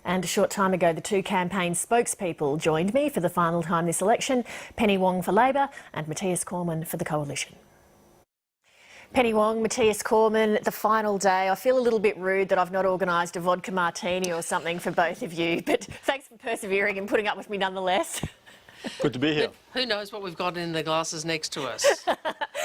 And a short time ago, the two campaign spokespeople joined me for the final time this election, Penny Wong for Labor and Matthias Cormann for the Coalition. Penny Wong, Matthias Cormann, the final day. I feel a little bit rude that I've not organised a vodka martini or something for both of you, but thanks for persevering and putting up with me nonetheless. Good to be here. Who knows what we've got in the glasses next to us?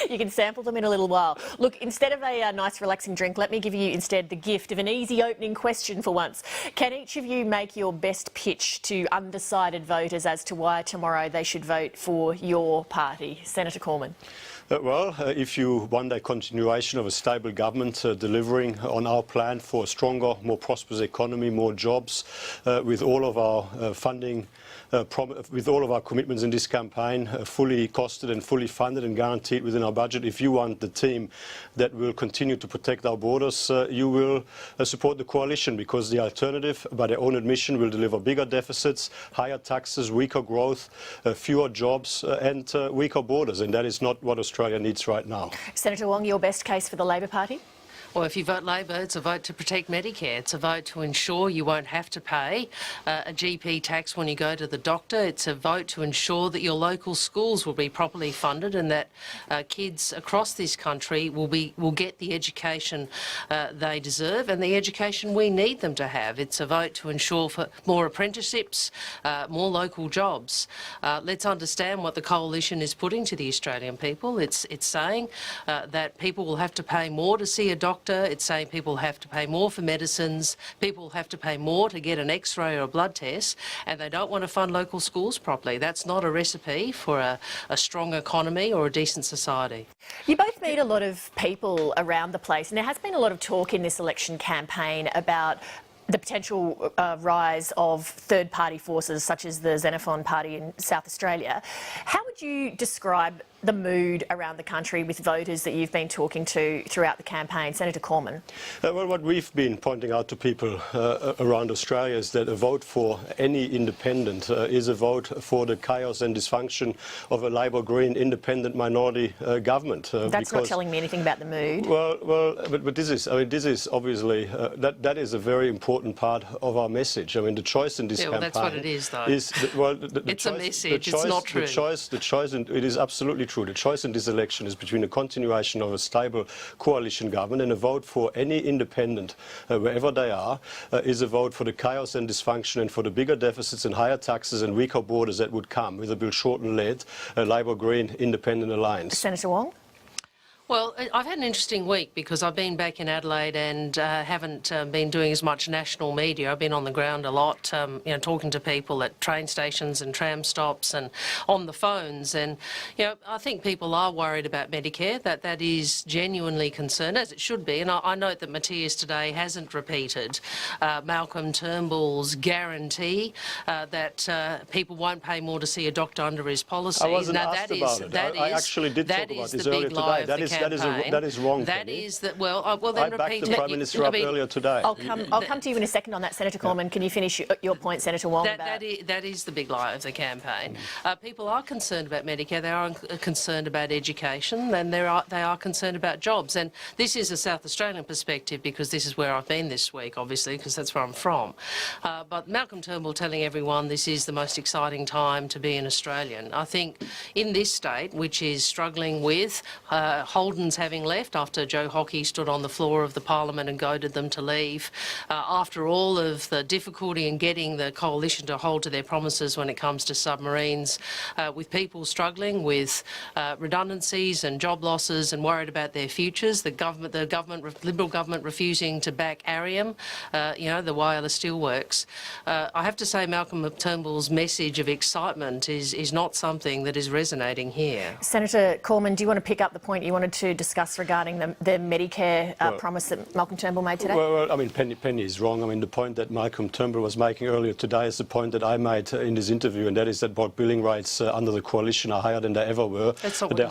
You can sample them in a little while. Look, instead of a nice relaxing drink, let me give you instead the gift of an easy opening question for once. Can each of you make your best pitch to undecided voters as to why tomorrow they should vote for your party? Senator Cormann. If you want a continuation of a stable government delivering on our plan for a stronger, more prosperous economy, more jobs, with all of our funding, with all of our commitments in this campaign fully costed and fully funded and guaranteed within our budget, if you want the team that will continue to protect our borders, you will support the coalition, because the alternative, by their own admission, will deliver bigger deficits, higher taxes, weaker growth, fewer jobs and weaker borders, and that is not what Australia needs right now. Senator Wong, your best case for the Labor Party? Well, if you vote Labor, it's a vote to protect Medicare. It's a vote to ensure you won't have to pay a GP tax when you go to the doctor. It's a vote to ensure that your local schools will be properly funded and that kids across this country will get the education they deserve and the education we need them to have. It's a vote to ensure for more apprenticeships, more local jobs. Let's understand what the Coalition is putting to the Australian people. It's saying that people will have to pay more to see a doctor. It's saying people have to pay more for medicines, people have to pay more to get an X-ray or a blood test, and they don't want to fund local schools properly. That's not a recipe for a strong economy or a decent society. You both meet a lot of people around the place, and there has been a lot of talk in this election campaign about the potential rise of third-party forces such as the Xenophon Party in South Australia. How would you describe the mood around the country with voters that you've been talking to throughout the campaign? Senator Cormann. Well, what we've been pointing out to people around Australia is that a vote for any independent is a vote for the chaos and dysfunction of a Labor Green independent minority government. That's not telling me anything about the mood. But this is, I mean, this is obviously, that is a very important part of our message. I mean, the choice in this campaign... Well, that's what it is, though. It's a message, it's not true. The choice, and it is absolutely true. The choice in this election is between a continuation of a stable coalition government and a vote for any independent, wherever they are, is a vote for the chaos and dysfunction and for the bigger deficits and higher taxes and weaker borders that would come with a Bill Shorten-led Labor Green independent alliance. Senator Wong? Well, I've had an interesting week because I've been back in Adelaide and haven't been doing as much national media. I've been on the ground a lot, talking to people at train stations and tram stops and on the phones. And, I think people are worried about Medicare, that is genuinely concerned, as it should be. And I note that Matthias today hasn't repeated Malcolm Turnbull's guarantee that people won't pay more to see a doctor under his policy. I wasn't asked about it. I actually did talk about this earlier today. That is wrong. That is that. Well, then I backed the Prime Minister up earlier today. I'll come to you in a second on that, Senator Cormann. Can you finish your point, Senator Wong? That is the big lie of the campaign. People are concerned about Medicare. They are concerned about education, and they are concerned about jobs. And this is a South Australian perspective because this is where I've been this week, obviously, because that's where I'm from. But Malcolm Turnbull telling everyone this is the most exciting time to be an Australian. I think in this state, which is struggling with Holden's having left after Joe Hockey stood on the floor of the Parliament and goaded them to leave, after all of the difficulty in getting the Coalition to hold to their promises when it comes to submarines, with people struggling with redundancies and job losses and worried about their futures, the Liberal government refusing to back Arrium, the wireless steelworks. I have to say Malcolm Turnbull's message of excitement is not something that is resonating here. Senator Cormann, do you want to pick up the point you wanted to discuss regarding the Medicare promise that Malcolm Turnbull made today? Well, I mean, Penny is wrong. I mean, the point that Malcolm Turnbull was making earlier today is the point that I made in this interview, and that is that board billing rates under the coalition are higher than they ever were. That's not what you said.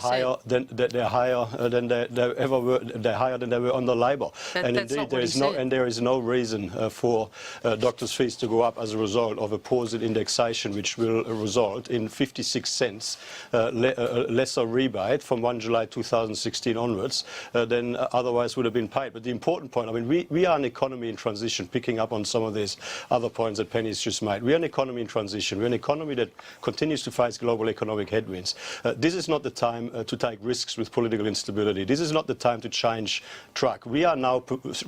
They're higher than they ever were. They're higher than they were under Labor. And indeed, there is no reason for doctors' fees to go up as a result of a pause in indexation, which will result in 56 cents lesser rebate from 1 July 2016. 2016 onwards than otherwise would have been paid. But the important point, I mean, we are an economy in transition, picking up on some of these other points that Penny's just made. We are an economy in transition. We're an economy that continues to face global economic headwinds. This is not the time to take risks with political instability. This is not the time to change track. We are now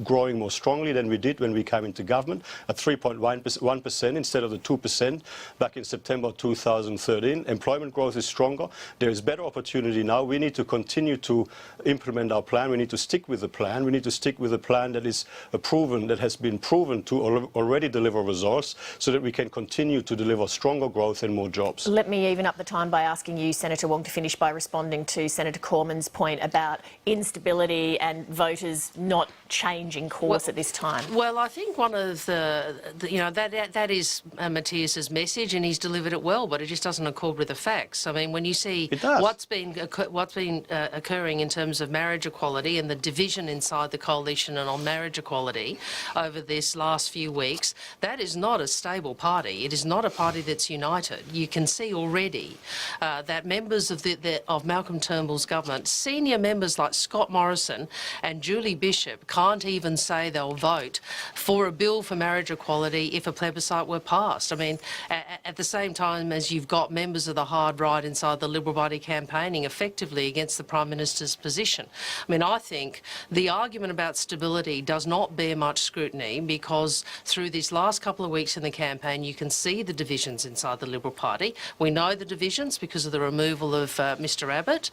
growing more strongly than we did when we came into government, at 3.1% instead of the 2% back in September 2013. Employment growth is stronger. There is better opportunity now. We need to continue to implement our plan. We need to stick with the plan. We need to stick with a plan that is proven, that has been proven to already deliver results, so that we can continue to deliver stronger growth and more jobs. Let me even up the time by asking you, Senator Wong, to finish by responding to Senator Cormann's point about instability and voters not changing course at this time. Well, I think one of that is Matthias's message, and he's delivered it well, but it just doesn't accord with the facts. I mean, when you see what's been occurring in terms of marriage equality and the division inside the coalition and on marriage equality over this last few weeks, that is not a stable party. It is not a party that's united. You can see already that members of Malcolm Turnbull's government, senior members like Scott Morrison and Julie Bishop, can't even say they'll vote for a bill for marriage equality if a plebiscite were passed. I mean, at the same time as you've got members of the hard right inside the Liberal Party campaigning effectively against the Prime Minister's position. I mean, I think the argument about stability does not bear much scrutiny, because through these last couple of weeks in the campaign you can see the divisions inside the Liberal Party. We know the divisions because of the removal of Mr Abbott.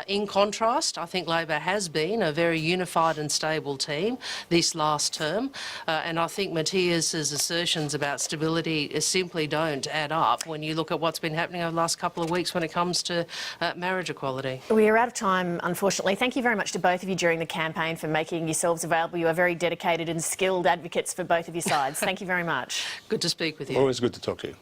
In contrast, I think Labor has been a very unified and stable team this last term, and I think Matthias's assertions about stability simply don't add up when you look at what's been happening over the last couple of weeks when it comes to marriage equality. We are out of time, unfortunately. Thank you very much to both of you during the campaign for making yourselves available. You are very dedicated and skilled advocates for both of your sides. Thank you very much. Good to speak with you. Always good to talk to you.